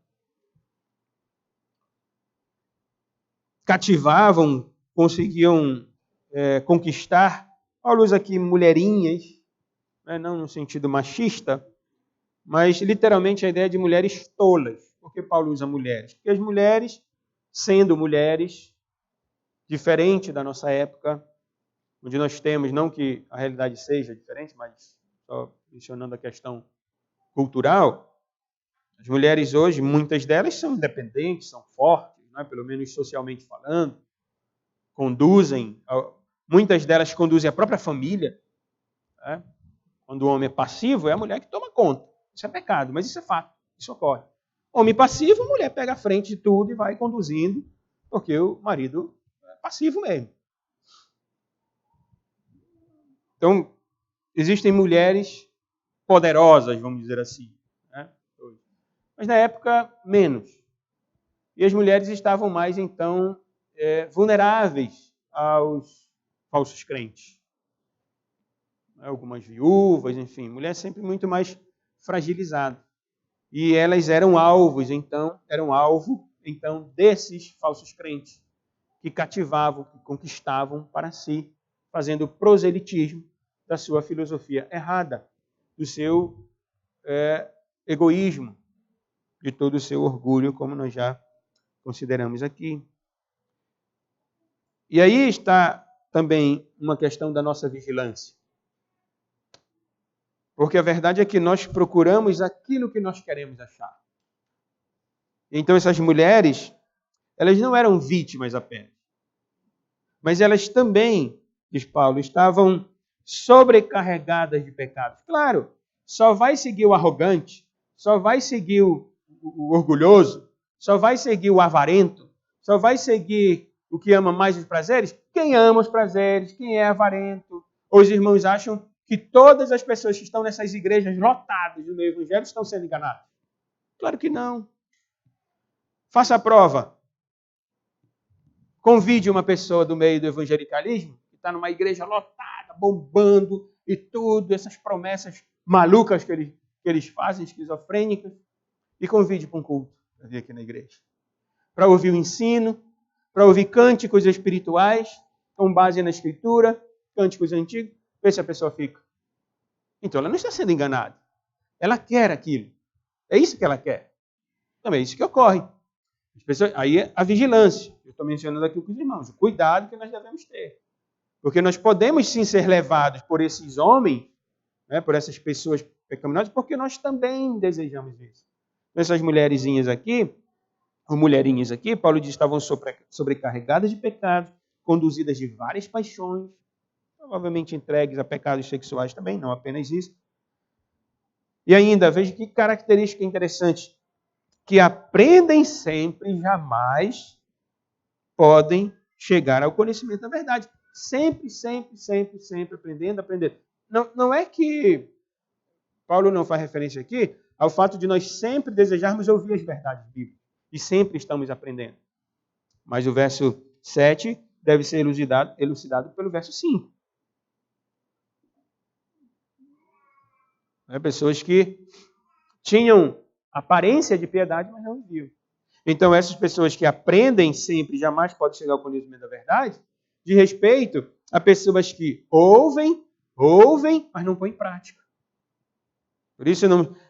Cativavam, conseguiam conquistar. Paulo usa aqui mulherinhas, né? Não no sentido machista, mas literalmente a ideia de mulheres tolas. Por que Paulo usa mulheres? Porque as mulheres, sendo mulheres, diferente da nossa época, onde nós temos, não que a realidade seja diferente, mas só mencionando a questão cultural, as mulheres hoje, muitas delas são independentes, são fortes, né? Pelo menos socialmente falando, conduzem, muitas delas conduzem a própria família, né? Quando o homem é passivo, é a mulher que toma conta. Isso é pecado, mas isso é fato, isso ocorre. Homem passivo, a mulher pega a frente de tudo e vai conduzindo, porque o marido é passivo mesmo. Então, existem mulheres poderosas, vamos dizer assim, né? Mas na época, menos. E as mulheres estavam mais, então, vulneráveis aos falsos crentes. Algumas viúvas, enfim, mulher sempre muito mais fragilizada. E elas eram alvo, então, desses falsos crentes, que cativavam, que conquistavam para si, fazendo proselitismo da sua filosofia errada, do seu egoísmo, de todo o seu orgulho, como nós já consideramos aqui. E aí está também uma questão da nossa vigilância. Porque a verdade é que nós procuramos aquilo que nós queremos achar. Então essas mulheres, elas não eram vítimas apenas. Mas elas também, diz Paulo, estavam sobrecarregadas de pecados. Claro, só vai seguir o arrogante, só vai seguir o orgulhoso, só vai seguir o avarento, só vai seguir o que ama mais os prazeres? Quem ama os prazeres, quem é avarento. Os irmãos acham que todas as pessoas que estão nessas igrejas lotadas no meio evangelho estão sendo enganadas. Claro que não. Faça a prova. Convide uma pessoa do meio do evangelicalismo, que está numa igreja lotada, bombando e tudo, essas promessas malucas que eles fazem, esquizofrênicas, e convide para um culto, para vir aqui na igreja. Para ouvir o ensino, para ouvir cânticos espirituais, com base na Escritura, cânticos antigos, vê se a pessoa fica. Então ela não está sendo enganada. Ela quer aquilo. É isso que ela quer. Também é isso que ocorre. As pessoas, aí é a vigilância. Eu estou mencionando aqui com os irmãos. O cuidado que nós devemos ter. Porque nós podemos sim ser levados por esses homens, né, por essas pessoas pecaminosas, porque nós também desejamos isso. Essas mulherzinhas aqui, ou mulherinhas aqui, Paulo diz que estavam sobrecarregadas de pecados, conduzidas de várias paixões, provavelmente entregues a pecados sexuais também, não apenas isso. E ainda, veja que característica interessante, que aprendem sempre e jamais podem chegar ao conhecimento da verdade. Sempre, sempre, sempre, sempre aprendendo. Não é que Paulo não faz referência aqui ao fato de nós sempre desejarmos ouvir as verdades bíblicas e sempre estamos aprendendo. Mas o verso 7 deve ser elucidado pelo verso 5. Pessoas que tinham aparência de piedade, mas não viviam. Então, essas pessoas que aprendem sempre, jamais podem chegar ao conhecimento da verdade, de respeito a pessoas que ouvem, mas não põem em prática. Por isso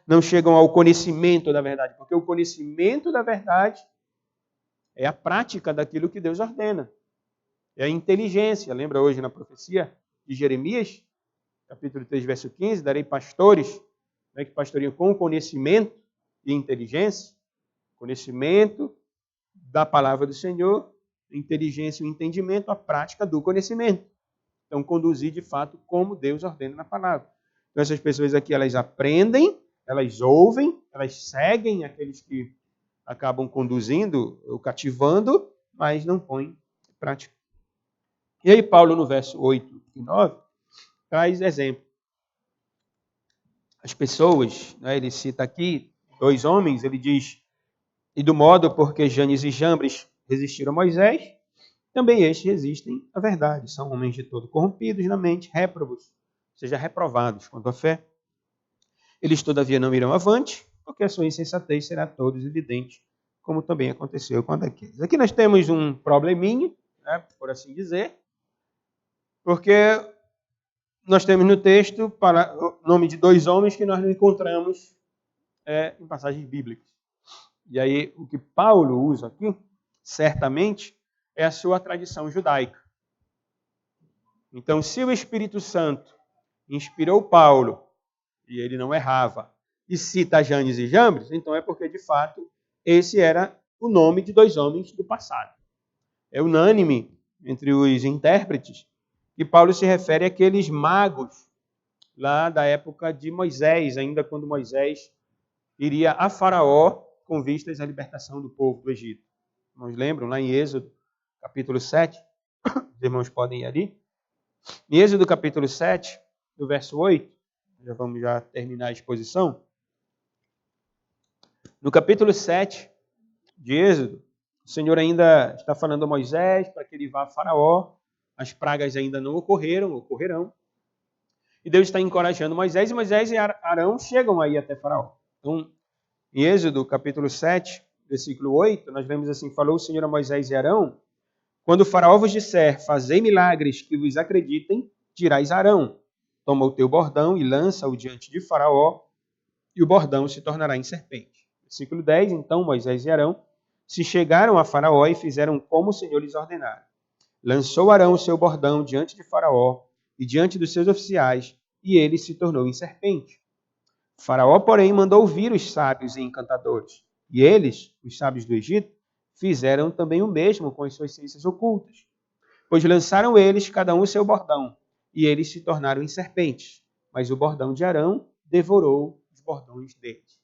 não chegam ao conhecimento da verdade, porque o conhecimento da verdade é a prática daquilo que Deus ordena. É a inteligência. Lembra hoje na profecia de Jeremias, capítulo 3, verso 15, darei pastores, que pastoreiam com conhecimento e inteligência, conhecimento da palavra do Senhor, inteligência e o entendimento, a prática do conhecimento. Então, conduzir de fato como Deus ordena na palavra. Então, essas pessoas aqui, elas aprendem, elas ouvem, elas seguem aqueles que acabam conduzindo ou cativando, mas não põem em prática. E aí, Paulo, no verso 8 e 9, traz exemplo. As pessoas, ele cita aqui 2 homens, ele diz, e do modo porque Janes e Jambres resistiram a Moisés, também estes resistem à verdade. São homens de todo corrompidos na mente, réprobos, ou seja, reprovados quanto à fé. Eles, todavia, não irão avante, porque a sua insensatez será a todos evidente, como também aconteceu com a daqueles. Aqui nós temos um probleminha, por assim dizer, porque nós temos no texto o nome de 2 homens que nós não encontramos em passagens bíblicas. E aí, o que Paulo usa aqui, certamente, é a sua tradição judaica. Então, se o Espírito Santo inspirou Paulo, e ele não errava, e cita Janes e Jambres, então é porque, de fato, esse era o nome de 2 homens do passado. É unânime entre os intérpretes que Paulo se refere àqueles magos lá da época de Moisés, ainda quando Moisés iria a Faraó com vistas à libertação do povo do Egito. Nós lembram lá em Êxodo, capítulo 7, os irmãos podem ir ali. Em Êxodo, capítulo 7, no verso 8, vamos terminar a exposição. No capítulo 7 de Êxodo, o Senhor ainda está falando a Moisés para que ele vá a Faraó. As pragas ainda não ocorrerão. E Deus está encorajando Moisés, e Moisés e Arão chegam aí até Faraó. Então, em Êxodo, capítulo 7, versículo 8, nós lemos assim, falou o Senhor a Moisés e Arão, quando o Faraó vos disser, fazei milagres que vos acreditem, dirás a Arão, toma o teu bordão e lança-o diante de Faraó, e o bordão se tornará em serpente. Versículo 10, então Moisés e Arão se chegaram a Faraó e fizeram como o Senhor lhes ordenara. Lançou Arão o seu bordão diante de Faraó e diante dos seus oficiais, e ele se tornou em serpente. Faraó, porém, mandou vir os sábios e encantadores, e eles, os sábios do Egito, fizeram também o mesmo com as suas ciências ocultas. Pois lançaram eles, cada um o seu bordão, e eles se tornaram em serpentes. Mas o bordão de Arão devorou os bordões deles.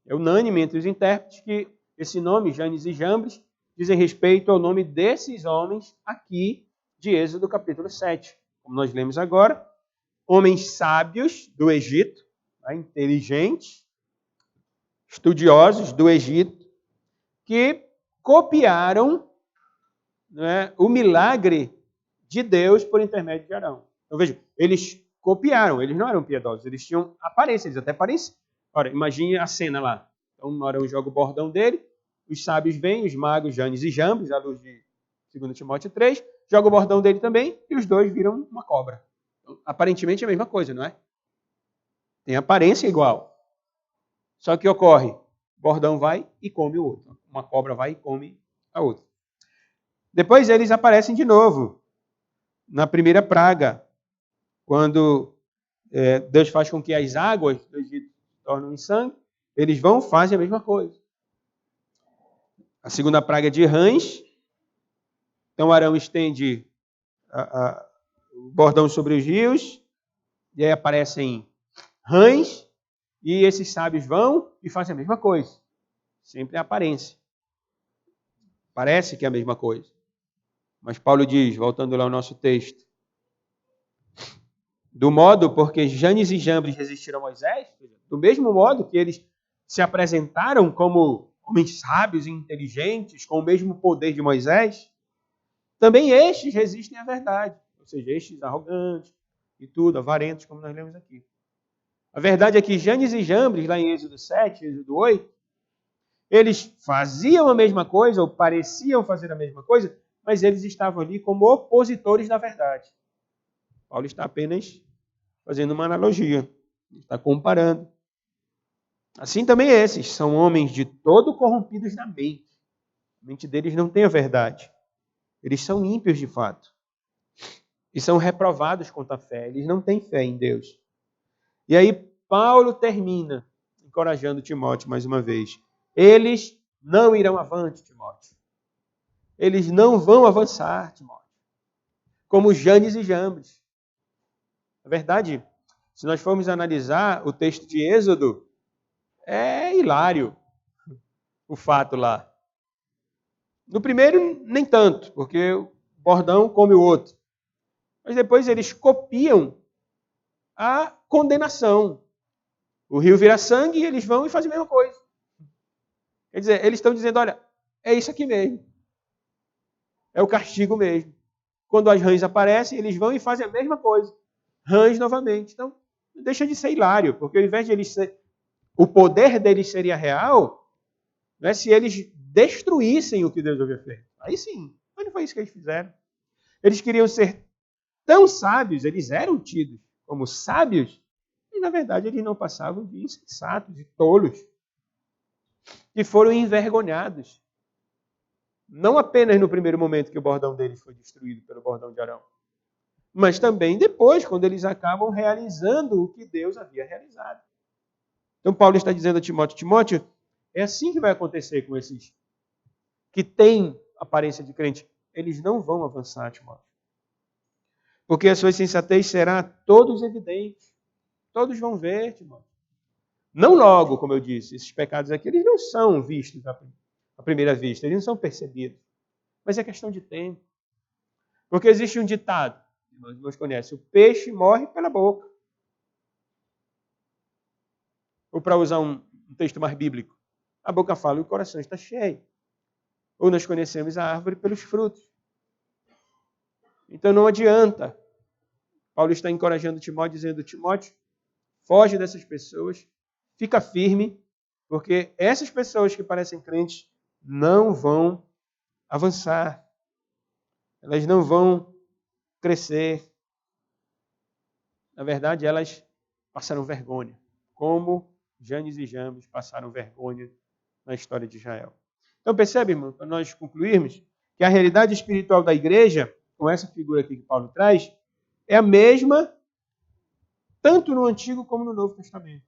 É unânime entre os intérpretes que esse nome, Janes e Jambres, dizem respeito ao nome desses homens aqui de Êxodo capítulo 7. Como nós lemos agora, homens sábios do Egito, inteligentes, estudiosos do Egito, que copiaram o milagre de Deus por intermédio de Arão. Então veja, eles copiaram, eles não eram piedosos, eles tinham aparência, eles até pareciam. Ora, imagine a cena lá. Então Arão joga o bordão dele, os sábios vêm, os magos Janes e Jambres, à luz de 2 Timóteo 3, joga o bordão dele também e os dois viram uma cobra. Então, aparentemente é a mesma coisa, não é? Tem aparência igual. Só que ocorre, o bordão vai e come o outro. Uma cobra vai e come a outra. Depois eles aparecem de novo, na primeira praga, quando Deus faz com que as águas do Egito se tornem em sangue, eles vão e fazem a mesma coisa. A segunda praga é de rãs, então Arão estende o bordão sobre os rios, e aí aparecem rãs, e esses sábios vão e fazem a mesma coisa. Sempre a aparência. Parece que é a mesma coisa. Mas Paulo diz, voltando lá ao nosso texto, do modo porque Janes e Jambres resistiram a Moisés, do mesmo modo que eles se apresentaram como homens sábios e inteligentes, com o mesmo poder de Moisés, também estes resistem à verdade. Ou seja, estes arrogantes e tudo, avarentos, como nós lemos aqui. A verdade é que Janes e Jambres, lá em Êxodo 7, Êxodo 8, eles faziam a mesma coisa, ou pareciam fazer a mesma coisa, mas eles estavam ali como opositores da verdade. Paulo está apenas fazendo uma analogia, está comparando. Assim também esses são homens de todo corrompidos na mente. A mente deles não tem a verdade. Eles são ímpios de fato. E são reprovados quanto à fé. Eles não têm fé em Deus. E aí Paulo termina encorajando Timóteo mais uma vez. Eles não irão avante, Timóteo. Eles não vão avançar, Timóteo. Como Janes e Jambres. Na verdade, se nós formos analisar o texto de Êxodo, é hilário o fato lá. No primeiro, nem tanto, porque o bordão come o outro. Mas depois eles copiam a condenação. O rio vira sangue e eles vão e fazem a mesma coisa. Quer dizer, eles estão dizendo, olha, é isso aqui mesmo. É o castigo mesmo. Quando as rãs aparecem, eles vão e fazem a mesma coisa. Rãs novamente. Então, deixa de ser hilário, porque ao invés de eles ser... o poder deles seria real, né, se eles destruíssem o que Deus havia feito. Aí sim, mas não foi isso que eles fizeram. Eles queriam ser tão sábios, eles eram tidos como sábios, e na verdade eles não passavam de insensatos e tolos, que foram envergonhados. Não apenas no primeiro momento que o bordão deles foi destruído pelo bordão de Arão, mas também depois, quando eles acabam realizando o que Deus havia realizado. Então Paulo está dizendo a Timóteo, Timóteo, é assim que vai acontecer com esses que têm aparência de crente. Eles não vão avançar, Timóteo. Porque a sua insensatez será a todos evidente. Todos vão ver, Timóteo. Não logo, como eu disse, esses pecados aqui, eles não são vistos à primeira vista, eles não são percebidos. Mas é questão de tempo. Porque existe um ditado, nós conhecem, o peixe morre pela boca. Ou para usar um texto mais bíblico, a boca fala e o coração está cheio. Ou nós conhecemos a árvore pelos frutos. Então não adianta. Paulo está encorajando Timóteo, dizendo, Timóteo, foge dessas pessoas, fica firme, porque essas pessoas que parecem crentes não vão avançar. Elas não vão crescer. Na verdade, elas passaram vergonha, como Janes e Jambres passaram vergonha na história de Israel. Então percebe, irmão, para nós concluirmos, que a realidade espiritual da igreja, com essa figura aqui que Paulo traz, é a mesma tanto no Antigo como no Novo Testamento.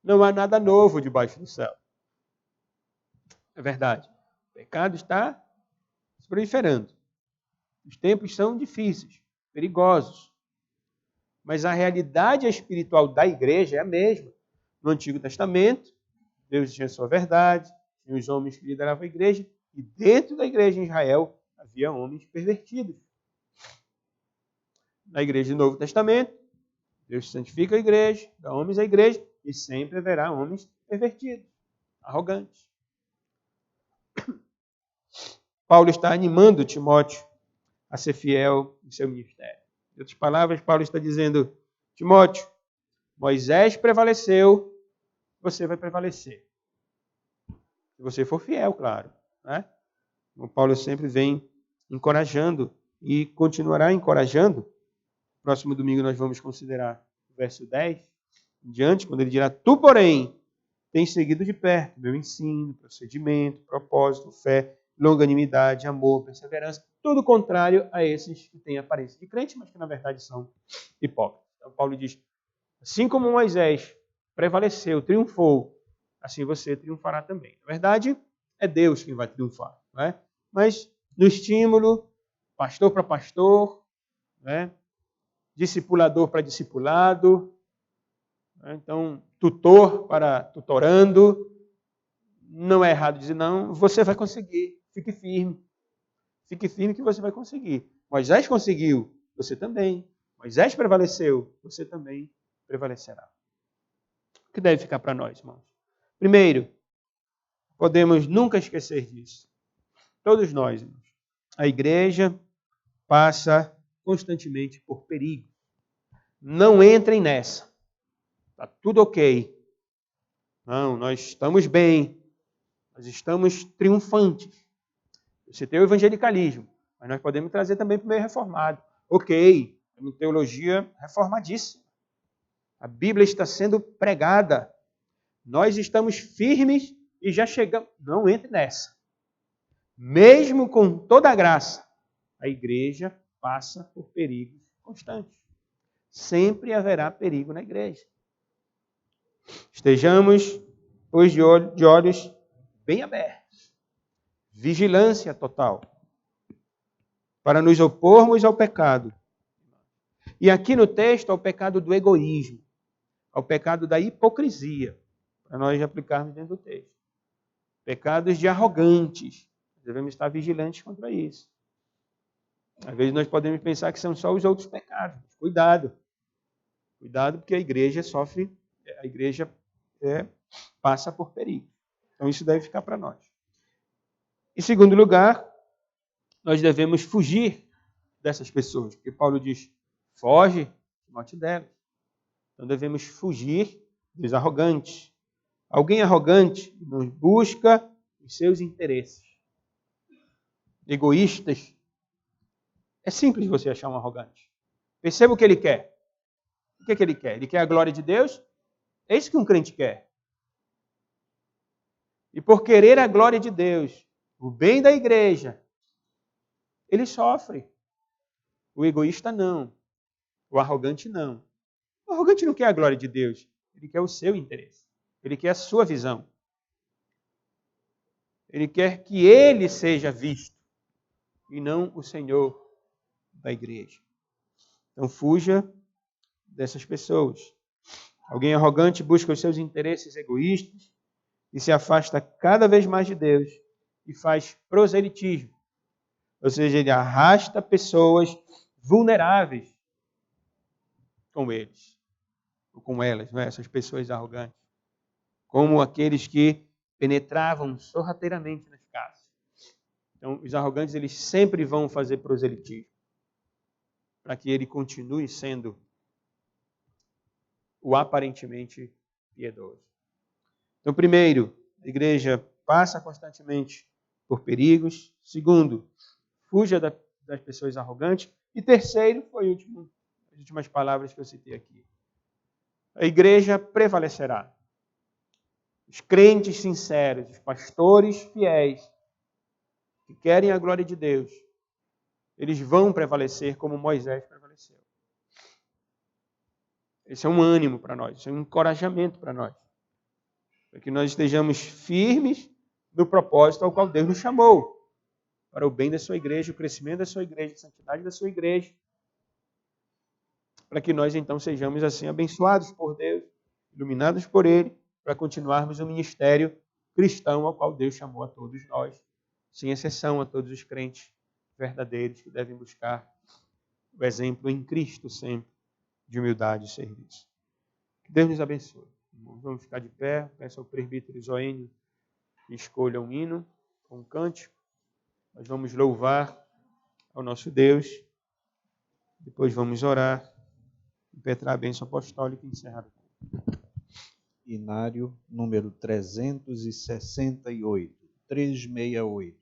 Não há nada novo debaixo do céu. É verdade. O pecado está se proliferando. Os tempos são difíceis, perigosos. Mas a realidade espiritual da igreja é a mesma. No Antigo Testamento, Deus tinha a sua verdade, tinha os homens que lideravam a igreja, e dentro da igreja em Israel havia homens pervertidos. Na igreja do Novo Testamento, Deus santifica a igreja, dá homens à igreja, e sempre haverá homens pervertidos, arrogantes. Paulo está animando Timóteo a ser fiel em seu ministério. Em outras palavras, Paulo está dizendo, Timóteo, Moisés prevaleceu, você vai prevalecer. Se você for fiel, claro. Né? O Paulo sempre vem encorajando e continuará encorajando. Próximo domingo nós vamos considerar o verso 10 em diante, quando ele dirá, tu, porém, tens seguido de perto meu ensino, procedimento, propósito, fé, longanimidade, amor, perseverança, tudo contrário a esses que têm aparência de crente, mas que na verdade são hipócritas. Então Paulo diz, assim como Moisés prevaleceu, triunfou, assim você triunfará também. Na verdade, é Deus quem vai triunfar. Né? Mas no estímulo, pastor para pastor, né? Discipulador para discipulado, né? Então, tutor para tutorando, não é errado dizer não, você vai conseguir, fique firme. Fique firme que você vai conseguir. Moisés conseguiu, você também. Moisés prevaleceu, você também prevalecerá. O que deve ficar para nós, irmãos? Primeiro, podemos nunca esquecer disso. Todos nós, irmãos. a igreja passa constantemente por perigo. Não entrem nessa. Está tudo ok. Não, nós estamos bem. Nós estamos triunfantes. Você tem o evangelicalismo, mas nós podemos trazer também para o meio reformado. Ok, é uma teologia reformadíssima. A Bíblia está sendo pregada. Nós estamos firmes e já chegamos. Não entre nessa. Mesmo com toda a graça, a igreja passa por perigos constantes. Sempre haverá perigo na igreja. Estejamos, pois, de olhos bem abertos. Vigilância total. Para nos opormos ao pecado. E aqui no texto, ao pecado do egoísmo. Ao pecado da hipocrisia. Para nós aplicarmos dentro do texto. Pecados de arrogantes. Devemos estar vigilantes contra isso. Às vezes nós podemos pensar que são só os outros pecados. Cuidado. Cuidado, porque a igreja sofre, a igreja passa por perigo. Então isso deve ficar para nós. Em segundo lugar, nós devemos fugir dessas pessoas. Porque Paulo diz, foge, morte delas. Então devemos fugir dos arrogantes. Alguém arrogante nos busca os seus interesses. Egoístas. É simples você achar um arrogante. Perceba o que ele quer. O que ele quer? Ele quer a glória de Deus? É isso que um crente quer. E por querer a glória de Deus, o bem da igreja, ele sofre. O egoísta não. O arrogante não. O arrogante não quer a glória de Deus. Ele quer o seu interesse. Ele quer a sua visão. Ele quer que ele seja visto e não o Senhor da igreja. Então fuja dessas pessoas. Alguém arrogante busca os seus interesses egoístas e se afasta cada vez mais de Deus e faz proselitismo. Ou seja, ele arrasta pessoas vulneráveis com eles, ou com elas, não é? Essas pessoas arrogantes. Como aqueles que penetravam sorrateiramente nas casas. Então, os arrogantes, eles sempre vão fazer proselitismo, para que ele continue sendo o aparentemente piedoso. Então, primeiro, a igreja passa constantemente por perigos. Segundo, fuja das pessoas arrogantes. E terceiro, foi as últimas palavras que eu citei aqui. A igreja prevalecerá. Os crentes sinceros, os pastores fiéis, que querem a glória de Deus, eles vão prevalecer como Moisés prevaleceu. Esse é um ânimo para nós, esse é um encorajamento para nós. Para que nós estejamos firmes no propósito ao qual Deus nos chamou. Para o bem da sua igreja, o crescimento da sua igreja, a santidade da sua igreja. Para que nós então sejamos assim abençoados por Deus, iluminados por Ele, para continuarmos o ministério cristão ao qual Deus chamou a todos nós, sem exceção a todos os crentes verdadeiros que devem buscar o exemplo em Cristo sempre de humildade e serviço. Que Deus nos abençoe. Vamos ficar de pé, peço ao presbítero Zoênio que escolha um hino, um cântico. Nós vamos louvar ao nosso Deus, depois vamos orar, impetrar a bênção apostólica e encerrar o culto. Inário número 368, 368.